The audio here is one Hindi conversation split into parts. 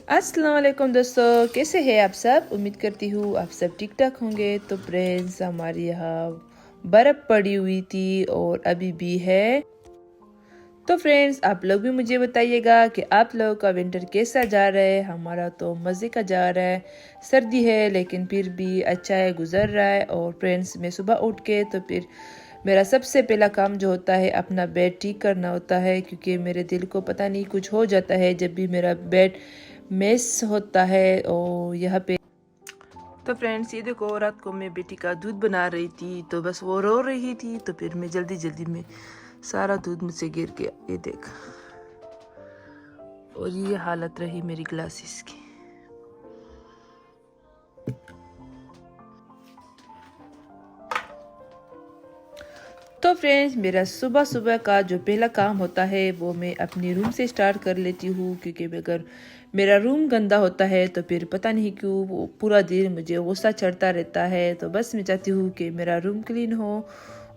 अस्सलाम वालेकुम दोस्तों, कैसे हैं आप सब। उम्मीद करती हूँ आप सब ठीक ठाक होंगे। तो फ्रेंड्स, हमारे यहाँ बर्फ़ पड़ी हुई थी और अभी भी है। तो फ्रेंड्स, आप लोग भी मुझे बताइएगा कि आप लोगों का विंटर कैसा जा रहा है। हमारा तो मज़े का जा रहा है। सर्दी है लेकिन फिर भी अच्छा है, गुजर रहा है। और फ्रेंड्स, मैं सुबह उठ के तो फिर मेरा सबसे पहला काम जो होता है अपना बेड ठीक करना होता है, क्योंकि मेरे दिल को पता नहीं कुछ हो जाता है जब भी मेरा बेड मेस होता है। और यहाँ पे तो फ्रेंड्स, ये देखो, रात को मैं बेटी का दूध बना रही थी तो बस वो रो रही थी, तो फिर मैं जल्दी जल्दी में सारा दूध मुझसे गिर गया, ये देख। और ये हालत रही मेरी ग्लासेस की। तो फ्रेंड्स, मेरा सुबह सुबह का जो पहला काम होता है वो मैं अपनी रूम से स्टार्ट कर लेती हूँ, क्योंकि अगर मेरा रूम गंदा होता है तो फिर पता नहीं क्यों वो पूरा दिन मुझे गुस्सा चढ़ता रहता है। तो बस मैं चाहती हूँ कि मेरा रूम क्लीन हो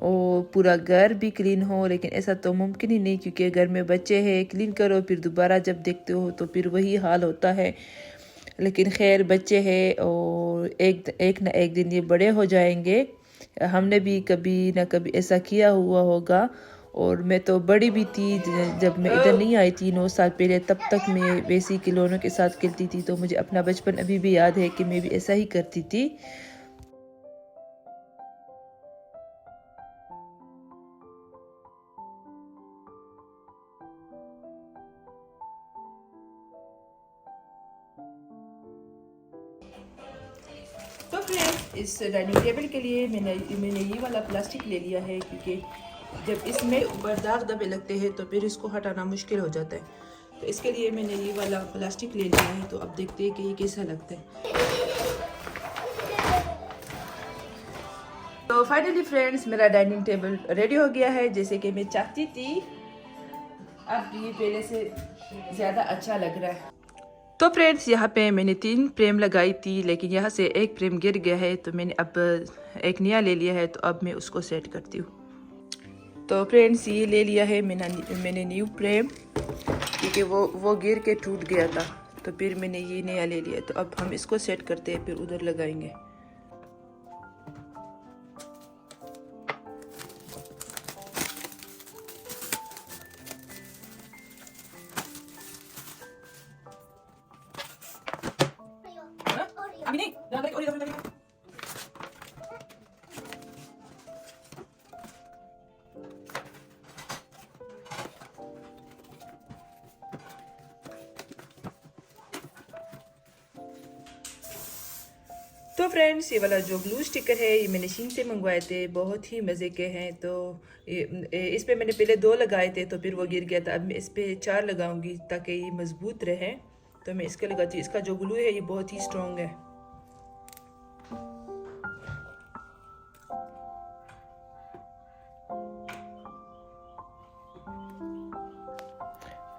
और पूरा घर भी क्लीन हो, लेकिन ऐसा तो मुमकिन ही नहीं, क्योंकि घर में बच्चे हैं, क्लीन करो फिर दोबारा जब देखते हो तो फिर वही हाल होता है। लेकिन खैर, बच्चे हैं और एक ना एक दिन ये बड़े हो जाएंगे। हमने भी कभी ना कभी ऐसा किया हुआ होगा। और मैं तो बड़ी भी थी जब मैं इधर नहीं आई थी 9 साल पहले, तब तक मैं वैसी खिलौनों के साथ खेलती थी। तो मुझे अपना बचपन अभी भी याद है कि मैं भी ऐसा ही करती थी। तो फ्रेंड्स, इस डाइनिंग टेबल के लिए मैंने ये वाला प्लास्टिक ले लिया है, क्योंकि जब इसमें ऊपर दाग धब्बे लगते हैं तो फिर इसको हटाना मुश्किल हो जाता है। तो इसके लिए मैंने ये वाला प्लास्टिक ले लिया है। तो अब देखते हैं कि ये कैसा लगता है। तो फाइनली फ्रेंड्स, मेरा डाइनिंग टेबल रेडी हो गया है जैसे कि मैं चाहती थी। अब ये पहले से ज़्यादा अच्छा लग रहा है। तो फ्रेंड्स, यहाँ पे मैंने 3 फ्रेम लगाई थी, लेकिन यहाँ से एक फ्रेम गिर गया है, तो मैंने अब एक नया ले लिया है। तो अब मैं उसको सेट करती हूँ। तो फ्रेंड्स, ये ले लिया है मैंने न्यू फ्रेम, क्योंकि वो गिर के टूट गया था। तो फिर मैंने ये नया ले लिया। तो अब हम इसको सेट करते हैं, फिर उधर लगाएंगे। तो फ्रेंड्स, ये वाला जो ग्लू स्टिकर है ये मैंने शीन से मंगवाए थे, बहुत ही मज़े के हैं। तो इस पे मैंने पहले 2 लगाए थे तो फिर वो गिर गया था। अब मैं इस पे 4 लगाऊंगी ताकि ये मजबूत रहे। तो मैं इसका लगाती हूँ। इसका जो ग्लू है ये बहुत ही स्ट्रॉन्ग है।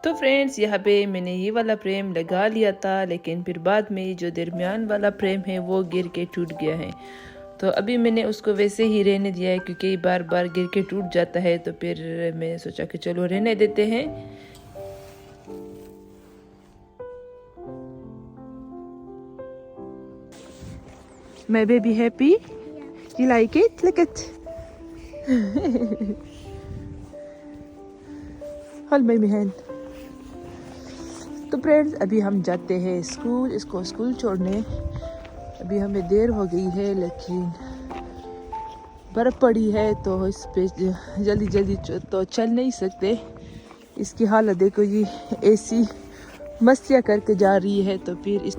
तो फ्रेंड्स, यहाँ पे मैंने ये वाला फ्रेम लगा लिया था, लेकिन फिर बाद में जो दरमियान वाला फ्रेम है वो गिर के टूट गया है। तो अभी मैंने उसको वैसे ही रहने दिया है, क्योंकि बार बार गिर के टूट जाता है। तो फिर मैंने सोचा कि चलो रहने देते हैं। My baby happy? You like it? Look at. Hold my hand. तो फ्रेंड्स अभी हम जाते हैं स्कूल, इसको स्कूल छोड़ने। अभी हमें देर हो गई है लेकिन बर्फ़ पड़ी है तो इस पे जल्दी जल्दी तो चल नहीं सकते। इसकी हालत देखो, ये ऐसी मस्तियाँ करके जा रही है। तो फिर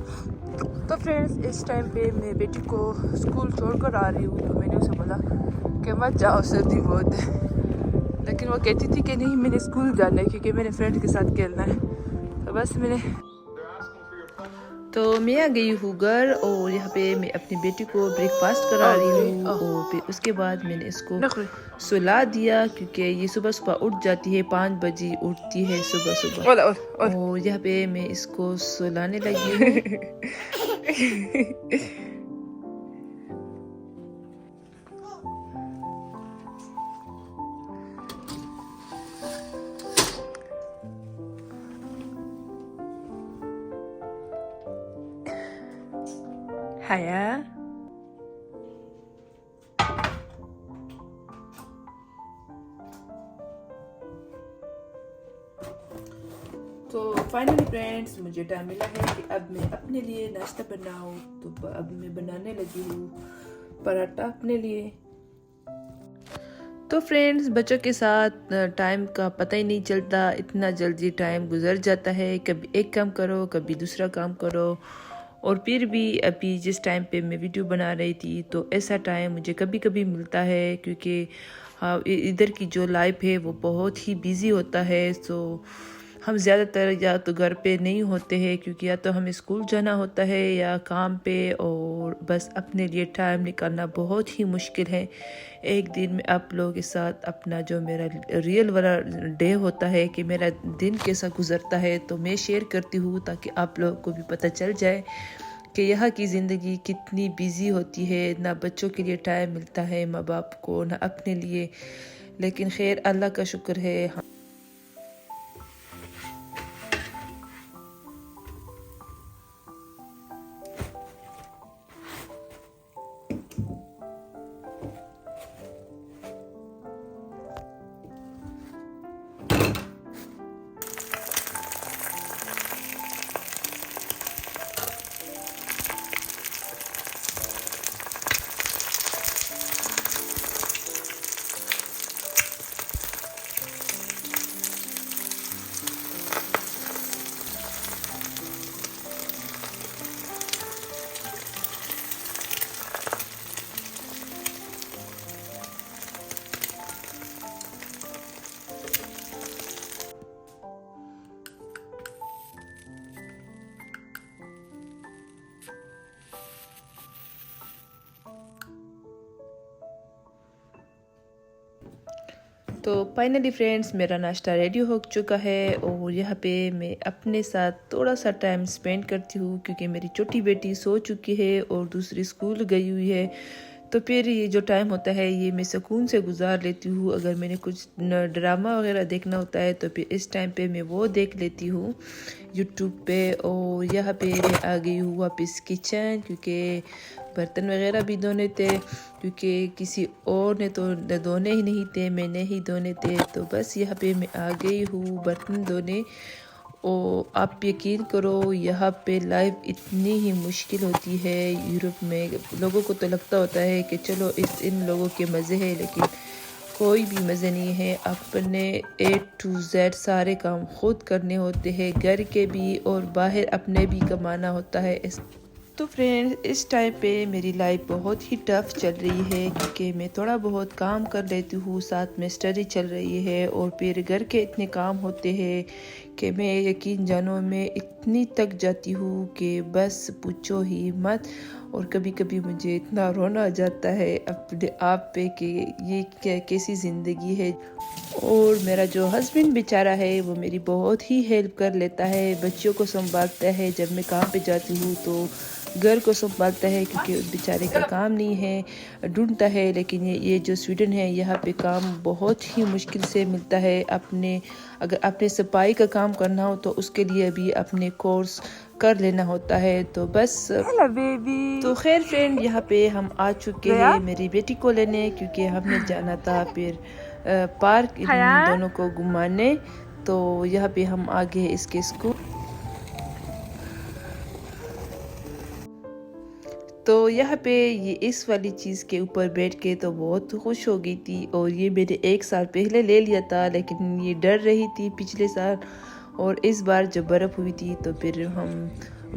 तो फ्रेंड्स इस टाइम पे मैं बेटी को स्कूल छोड़ कर आ रही हूँ। तो मैंने उसे बोला कि मत जाओ, सर्दी बहुत है, लेकिन वो कहती थी कि नहीं मैंने स्कूल जाना है क्योंकि मेरे फ्रेंड के साथ खेलना है। तो बस तो मैं आ गई हूँ घर और यहाँ पे मैं अपनी बेटी को ब्रेकफास्ट करा रही हूँ। और फिर उसके बाद मैंने इसको सुला दिया क्योंकि ये सुबह सुबह उठ जाती है, 5 बजे उठती है सुबह सुबह। और यहाँ पे मैं इसको सुलाने लगी हूँ। Haya. तो फाइनली फ्रेंड्स मुझे टाइम मिला है कि अब मैं अपने लिए नाश्ता बनाऊं। तो अब मैं बनाने लगी हूँ पराठा अपने लिए। तो फ्रेंड्स बच्चों के साथ टाइम का पता ही नहीं चलता, इतना जल्दी टाइम गुजर जाता है। कभी एक काम करो, कभी दूसरा काम करो। और फिर भी अभी जिस टाइम पे मैं वीडियो बना रही थी तो ऐसा टाइम मुझे कभी कभी मिलता है क्योंकि इधर की जो लाइफ है वो बहुत ही बिजी होता है। तो हम ज़्यादातर या तो घर पे नहीं होते हैं क्योंकि या तो हमें स्कूल जाना होता है या काम पे, और बस अपने लिए टाइम निकालना बहुत ही मुश्किल है। एक दिन में आप लोगों के साथ अपना जो मेरा रियल वाला डे होता है कि मेरा दिन कैसा गुजरता है तो मैं शेयर करती हूँ ताकि आप लोगों को भी पता चल जाए कि यहाँ की ज़िंदगी कितनी बिजी होती है। ना बच्चों के लिए टाइम मिलता है माँ बाप को, ना अपने लिए। लेकिन खैर अल्लाह का शुक्र है। तो फाइनली फ्रेंड्स मेरा नाश्ता रेडी हो चुका है और यहाँ पे मैं अपने साथ थोड़ा सा टाइम स्पेंड करती हूँ क्योंकि मेरी छोटी बेटी सो चुकी है और दूसरी स्कूल गई हुई है। तो फिर ये जो टाइम होता है ये मैं सुकून से गुजार लेती हूँ। अगर मैंने कुछ ड्रामा वगैरह देखना होता है तो फिर इस टाइम पे मैं वो देख लेती हूँ यूट्यूब पे। और यहाँ पे मैं आ गई हूँ वापस किचन क्योंकि बर्तन वगैरह भी धोने थे क्योंकि किसी और ने तो धोने ही नहीं थे, मैंने ही धोने थे। तो बस यहाँ पे मैं आ गई हूँ बर्तन धोने। और आप यकीन करो यहाँ पे लाइफ इतनी ही मुश्किल होती है यूरोप में। लोगों को तो लगता होता है कि चलो इन लोगों के मज़े हैं, लेकिन कोई भी मज़े नहीं है। अपने A to Z सारे काम खुद करने होते हैं, घर के भी और बाहर अपने भी कमाना होता है। तो फ्रेंड्स इस टाइम पे मेरी लाइफ बहुत ही टफ़ चल रही है क्योंकि मैं थोड़ा बहुत काम कर लेती हूँ, साथ में स्टडी चल रही है और फिर घर के इतने काम होते हैं कि मैं यकीन जानो मैं इतनी थक जाती हूँ कि बस पूछो ही मत। और कभी कभी मुझे इतना रोना आ जाता है अपने आप पे कि ये क्या कैसी ज़िंदगी है। और मेरा जो हस्बैंड बेचारा है वो मेरी बहुत ही हेल्प कर लेता है, बच्चों को संभालता है। जब मैं काम पे जाती हूँ तो घर को संभालता है क्योंकि उस बेचारे का काम नहीं है, ढूंढता है। लेकिन ये जो स्वीडन है यहाँ पे काम बहुत ही मुश्किल से मिलता है। अगर अपने सफाई का काम करना हो तो उसके लिए भी अपने कोर्स कर लेना होता है। तो बस हेलो बेबी। तो खैर फ्रेंड यहाँ पे हम आ चुके हैं मेरी बेटी को लेने क्योंकि हमने जाना था फिर पार्क इन दोनों को घुमाने। तो यहाँ पे हम आ गए इसके स्कूल। तो यहाँ पे ये इस वाली चीज़ के ऊपर बैठ के तो बहुत खुश हो गई थी। और ये मैंने 1 साल पहले ले लिया था, लेकिन ये डर रही थी पिछले साल। और इस बार जब बर्फ़ हुई थी तो फिर हम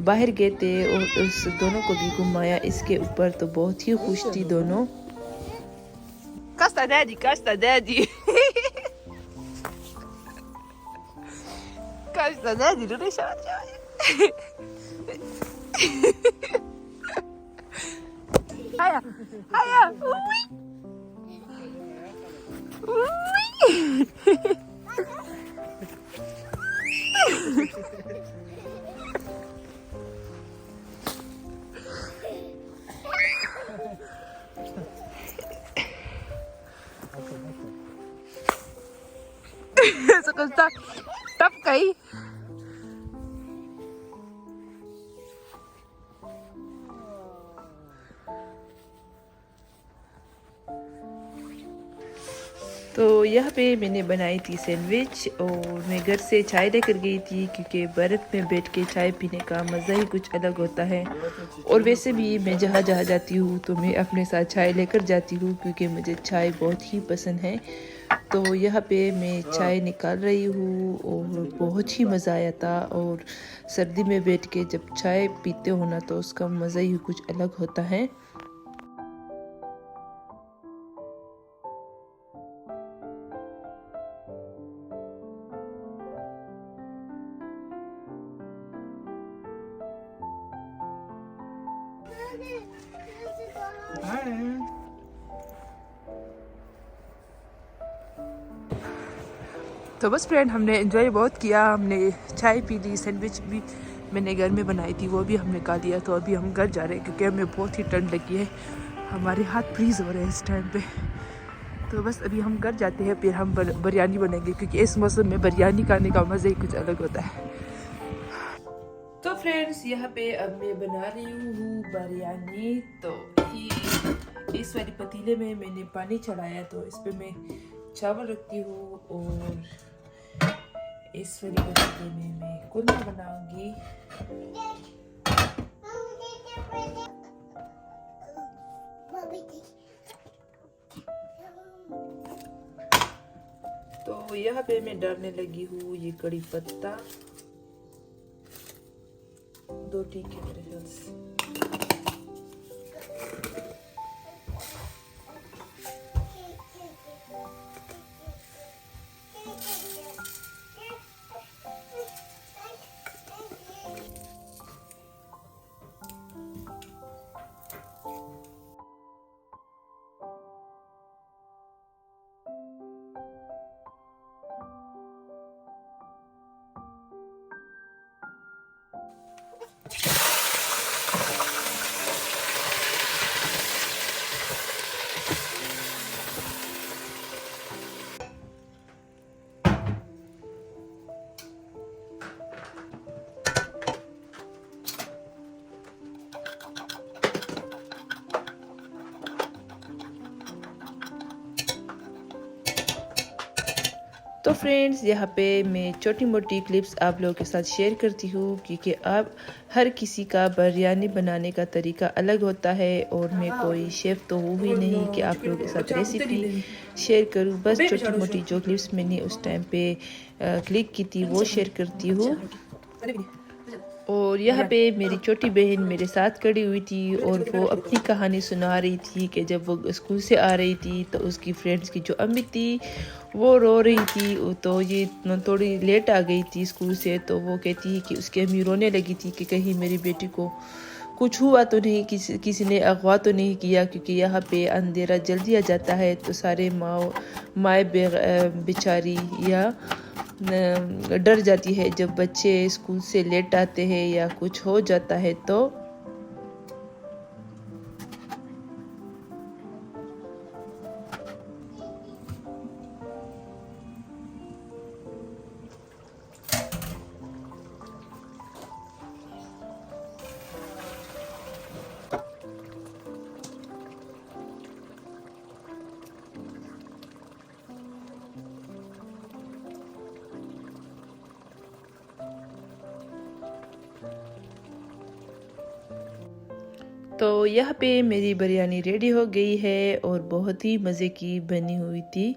बाहर गए थे और उस दोनों को भी घुमाया इसके ऊपर, तो बहुत ही खुश थी दोनों। Costa Daddy, Costa Daddy. Costa Daddy, não deixa ela de olhar. Aya, ui. Ui. Sao con tóc kỹ. तो यहाँ पे मैंने बनाई थी सैंडविच और मैं घर से चाय लेकर गई थी, क्योंकि बर्फ़ में बैठ के चाय पीने का मज़ा ही कुछ अलग होता है। और वैसे भी मैं जहाँ जहाँ जाती हूँ तो मैं अपने साथ चाय लेकर जाती हूँ, क्योंकि मुझे चाय बहुत ही पसंद है। तो यहाँ पे मैं चाय निकाल रही हूँ और बहुत ही मज़ा आया था। और सर्दी में बैठ के जब चाय पीते हो ना तो उसका मज़ा ही कुछ अलग होता है। तो बस फ्रेंड, हमने एंजॉय बहुत किया। हमने चाय पी ली, सैंडविच भी मैंने घर में बनाई थी वो भी हमने खा लिया। तो अभी हम घर जा रहे हैं, क्योंकि हमें बहुत ही ठंड लगी है, हमारे हाथ फ्रीज हो रहे हैं इस टाइम पे। तो बस अभी हम घर जाते हैं, फिर हम बिरयानी बनाएंगे, क्योंकि इस मौसम में बिरयानी खाने का मज़ा ही कुछ अलग होता है। तो फ्रेंड्स, यहाँ पे अब मैं बना रही हूँ बिरयानी। तो इस वाली पतीले में मैंने पानी चढ़ाया, तो इस पे मैं चावल रखती हूँ और इस वाली पतीले में मैं कुरमा बनाऊंगी। तो यहाँ पे मैं डालने लगी हूँ ये कड़ी पत्ता, 2 टीके मेरे ख्याल से। तो फ्रेंड्स, यहाँ पे मैं छोटी मोटी क्लिप्स आप लोगों के साथ शेयर करती हूँ, क्योंकि आप हर किसी का बिरयानी बनाने का तरीका अलग होता है। और मैं कोई शेफ़ तो हूँ ही नहीं कि आप लोगों के साथ रेसिपी शेयर करूँ। बस छोटी मोटी जो क्लिप्स मैंने उस टाइम पे क्लिक की थी वो शेयर करती हूँ। और यहाँ पे मेरी छोटी बहन मेरे साथ खड़ी हुई थी और वो अपनी कहानी सुना रही थी कि जब वो स्कूल से आ रही थी तो उसकी फ्रेंड्स की जो अम्मी थी वो रो रही थी। तो ये थोड़ी लेट आ गई थी स्कूल से, तो वो कहती है कि उसकी अम्मी रोने लगी थी कि कहीं मेरी बेटी को कुछ हुआ तो नहीं, किसी ने अगवा तो नहीं किया, क्योंकि यहाँ पे अंधेरा जल्दी आ जाता है। तो सारे माए बेचारी या डर जाती है जब बच्चे स्कूल से लेट आते हैं या कुछ हो जाता है तो। तो यहाँ पे मेरी बिरयानी रेडी हो गई है और बहुत ही मज़े की बनी हुई थी।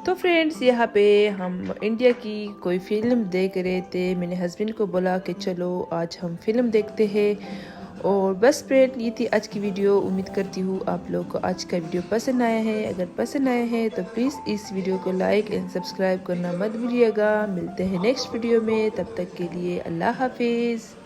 तो फ्रेंड्स यहाँ पे हम इंडिया की कोई फिल्म देख रहे थे। मैंने हस्बैंड को बोला कि चलो आज हम फिल्म देखते हैं। और बस फ्रेंड ये थी आज की वीडियो। उम्मीद करती हूँ आप लोग को आज का वीडियो पसंद आया है। अगर पसंद आया है तो प्लीज़ इस वीडियो को लाइक एंड सब्सक्राइब करना मत भूलिएगा। मिलते हैं नेक्स्ट वीडियो में, तब तक के लिए अल्लाह हाफिज़।